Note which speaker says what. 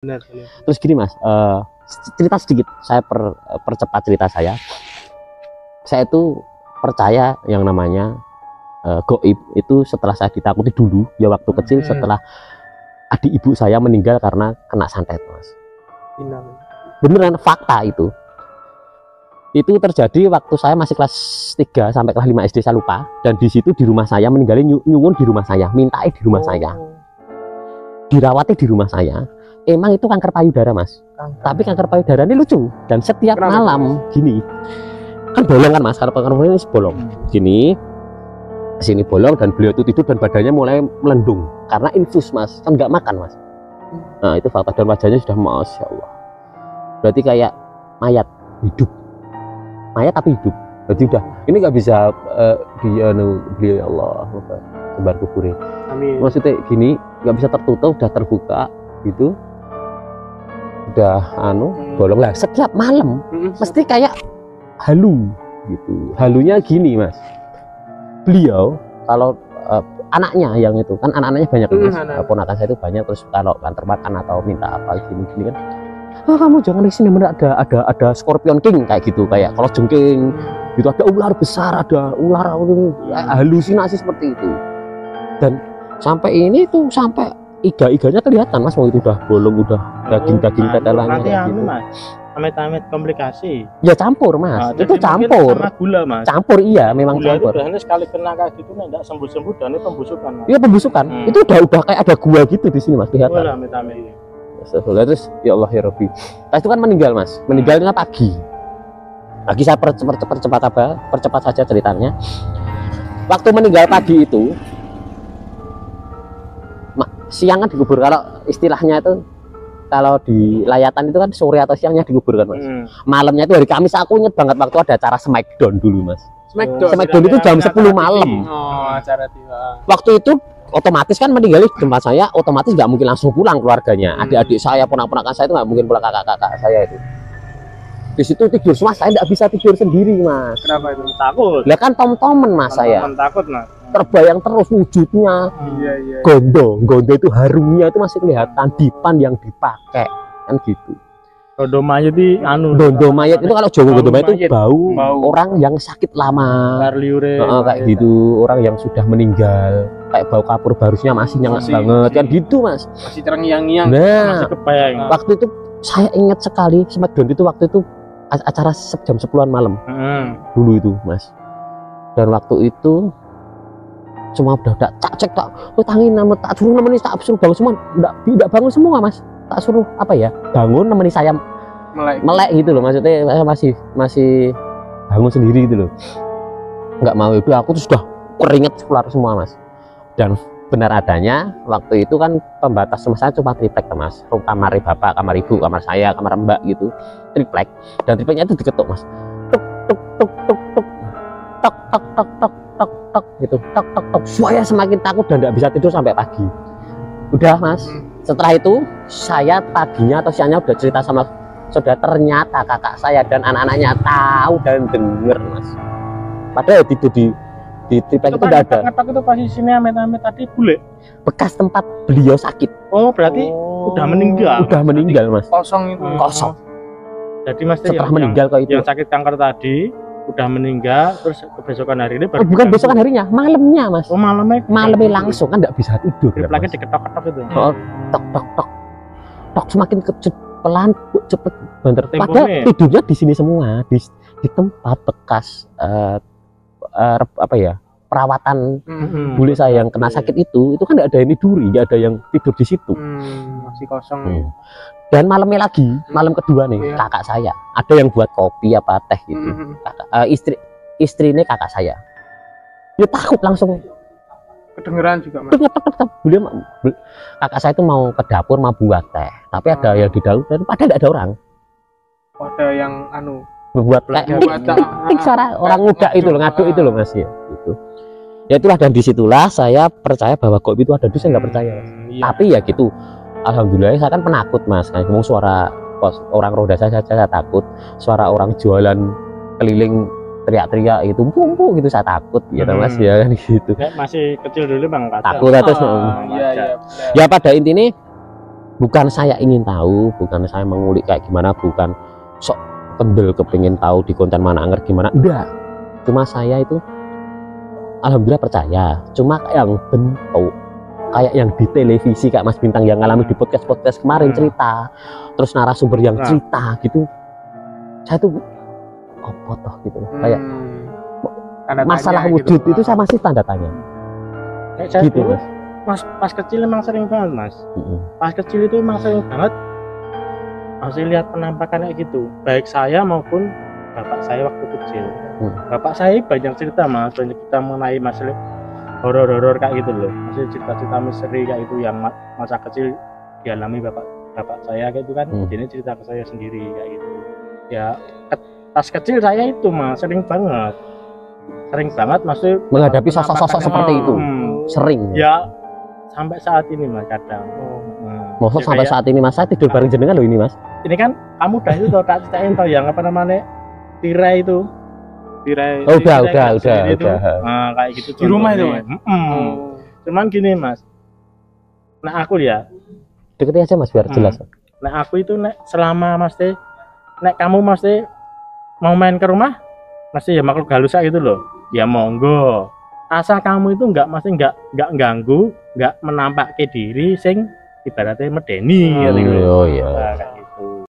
Speaker 1: Benar.
Speaker 2: Terus gini Mas, cerita sedikit, saya percepat cerita saya. Saya itu percaya yang namanya goib itu setelah saya ditakuti dulu ya waktu kecil, setelah adik ibu saya meninggal karena kena santet Mas. Beneran fakta itu terjadi waktu saya masih kelas 3 sampai kelas 5 SD, saya lupa. Dan di situ di rumah saya meninggalin, nyuwun di rumah saya, mintai di rumah saya, dirawati di rumah saya. Emang itu kanker payudara Mas, tapi kanker payudara ini lucu. Dan setiap malam gini kan bolong kan Mas, kanker ini bolong gini, sini bolong, dan beliau itu tidur dan badannya mulai melendung karena infus Mas, kan nggak makan Mas. Nah itu fakta, dan wajahnya sudah Masya Allah, berarti kayak mayat hidup, mayat tapi hidup. Berarti udah ini nggak bisa beliau ya Allah sebar kuburin. Amin. Maksudnya gini, nggak bisa tertutup, udah terbuka gitu, udah bolong lah. Setiap malam mesti kayak halu gitu. Halunya gini Mas, beliau kalau anaknya yang itu kan anak-anaknya banyak Mas, ponakan saya itu banyak. Terus kalau antar makan atau minta apa gini kan, kamu jangan di sini, ada Scorpion King kayak gitu, kayak kalau jengking gitu, ada ular besar, ada ular, halusinasi seperti itu. Dan sampai ini tuh sampai iga-iganya kelihatan Mas, waktu itu udah bolong, udah daging-daging tetelannya gitu.
Speaker 1: Amit-amit komplikasi
Speaker 2: ya, campur Mas. Itu campur
Speaker 1: sama gula Mas,
Speaker 2: campur. Iya memang gula campur.
Speaker 1: Itu sekali kena kayak gitu enggak sembuh-sembuh, dan itu pembusukan Mas.
Speaker 2: Iya pembusukan. Itu udah kayak ada gua gitu di sini Mas, kelihatan.
Speaker 1: Amit-amit.
Speaker 2: Terus ya Allah ya Rabbi, nah itu kan meninggal Mas, meninggalnya pagi. Lagi saya percepat saja ceritanya. Waktu meninggal pagi itu, siang kan dikubur. Kalau istilahnya itu, kalau di layatan itu kan sore atau siangnya dikubur kan Mas. Malamnya itu hari Kamis, aku inget banget waktu ada acara Smackdown dulu Mas. Smackdown itu jam 10 malam.
Speaker 1: Acara TV.
Speaker 2: Waktu itu otomatis kan meninggal di tempat saya, otomatis nggak mungkin langsung pulang keluarganya. Adik-adik saya, ponak-ponakan saya itu nggak mungkin pulang, kakak-kakak saya itu. Di situ tidur semua, saya nggak bisa tidur sendiri Mas.
Speaker 1: Kenapa itu? Takut.
Speaker 2: Lah kan tom-tomen Mas, saya
Speaker 1: takut Mas.
Speaker 2: terbayang terus wujudnya.
Speaker 1: Iya.
Speaker 2: Gondo itu harumnya itu masih kelihatan, dipan yang dipakai kan gitu.
Speaker 1: Gondo mayat itu
Speaker 2: gondo mayat itu, kalau Jawa gondo mayat itu bau orang yang sakit lama. Kayak gitu, orang yang sudah meninggal, kayak bau kapur barusnya masih nyengat banget kan gitu Mas.
Speaker 1: Masih terngiang-ngiang.
Speaker 2: Nah,
Speaker 1: masih kebayang.
Speaker 2: waktu itu saya ingat sekali Smackdown itu, waktu itu acara jam 10-an malam dulu itu Mas. Dan waktu itu semua udah cek tak tangin nama, tak suruh nemenin, tak suruh bangun semua, tidak bangun semua Mas. Tak suruh apa ya, bangun nemenin saya melek gitu loh, maksudnya saya masih bangun sendiri gitu loh, nggak mau. Itu aku tuh sudah keringet keluar semua Mas. Dan benar adanya waktu itu kan pembatas rumah saya cuma triplek Mas, kamar bapak, kamar ibu, kamar saya, kamar mbak gitu, triplek. Dan tripleknya itu diketuk Mas, tuk tuk tuk tuk tuk, tok tok tok tok tok tok gitu, tok tok tok. Saya semakin takut dan nggak bisa tidur sampai pagi. Udah Mas, setelah itu saya paginya atau siangnya udah cerita sama saudara, ternyata kakak saya dan anak-anaknya tahu dan denger Mas. Padahal tidur di triplek itu udah ada.
Speaker 1: Itu posisinya amit-amit tadi bule,
Speaker 2: bekas tempat beliau sakit.
Speaker 1: Oh berarti udah meninggal.
Speaker 2: Udah meninggal Mas.
Speaker 1: Kosong itu.
Speaker 2: Kosong.
Speaker 1: Jadi Mas
Speaker 2: setelah meninggal kok itu.
Speaker 1: Yang sakit kanker tadi udah meninggal, terus kebesokan hari ini baru.
Speaker 2: Bukan besokan harinya, malamnya Mas.
Speaker 1: Oh malamnya
Speaker 2: langsung kan nggak bisa tidur.
Speaker 1: Tripleknya diketok-ketok itu.
Speaker 2: Oh, tok tok tok tok, semakin pelan cepet banter. Padahal tidurnya di sini semua, di tempat bekas apa ya, perawatan bule saya yang kena sakit itu kan nggak ada yang tiduri, nggak ada yang tidur di situ.
Speaker 1: Masih kosong.
Speaker 2: Dan malamnya lagi, malam kedua nih, kakak saya ada yang buat kopi apa teh gitu. Istri ini kakak saya, dia takut langsung
Speaker 1: kedengeran juga Mas.
Speaker 2: Beliau, kakak saya itu mau ke dapur mau buat teh, tapi ada yang di dalam, dan padahal tidak ada orang.
Speaker 1: Ada yang
Speaker 2: membuat tik suara orang muda itu loh, ngaduk itu loh Mas ya. Gitu. Ya itulah, dan disitulah saya percaya bahwa goib itu ada. Dulu saya nggak percaya Mas. Tapi ya gitu, alhamdulillah saya kan penakut Mas. Kayak ngomong suara orang roda saya takut, suara orang jualan keliling teriak-teriak itu pumpu gitu saya takut ya Mas ya kan gitu.
Speaker 1: Masih kecil dulu Bang,
Speaker 2: takut terus. Ya pada intinya Bukan saya ingin tahu, bukan saya mengulik kayak gimana, bukan sok kendel kepingin tahu di konten mana anger gimana, enggak. Cuma saya itu alhamdulillah percaya, cuma kayak yang bentuk kayak yang di televisi kayak Mas Bintang yang ngalami di podcast kemarin cerita, terus narasumber yang cerita gitu, saya tuh apa toh gitu kayak masalah wujud gitu. Itu saya masih tanda tanya
Speaker 1: saya
Speaker 2: gitu
Speaker 1: dulu,
Speaker 2: Mas.
Speaker 1: pas kecil emang sering banget Mas. Pas kecil itu emang sering banget masih lihat penampakan kayak gitu, baik saya maupun bapak saya waktu kecil. Bapak saya banyak cerita Mas, banyak cerita mengenai masalah horor-horor kayak gitu loh, masih cerita-cerita misteri kayak itu yang masa kecil dialami bapak saya kayak itu kan. Ini cerita ke saya sendiri kayak gitu ya. Pas kecil saya itu Mas sering banget maksudnya
Speaker 2: menghadapi sosok-sosok seperti itu. Sering
Speaker 1: ya sampai saat ini Mas kadang.
Speaker 2: Maksud sampai saat ini Mas, saya tidur bareng jenengan loh ini Mas.
Speaker 1: Ini kan kamu udah itu tau tak ceritain tau yang apa namanya tirai itu. Tirai.
Speaker 2: Oh, udah.
Speaker 1: Nah, kayak gitu
Speaker 3: di rumah itu Mas.
Speaker 1: Cuman gini Mas. Nah aku ya
Speaker 2: deketin aja Mas biar jelas.
Speaker 1: Nah aku itu selama Mas teh kamu Mas teh mau main ke rumah Mas ya makhluk halus gitu loh. Ya monggo. Asal kamu itu enggak ganggu, enggak menampakkan diri sing ibaratnya medeni gitu.
Speaker 2: Oh iya.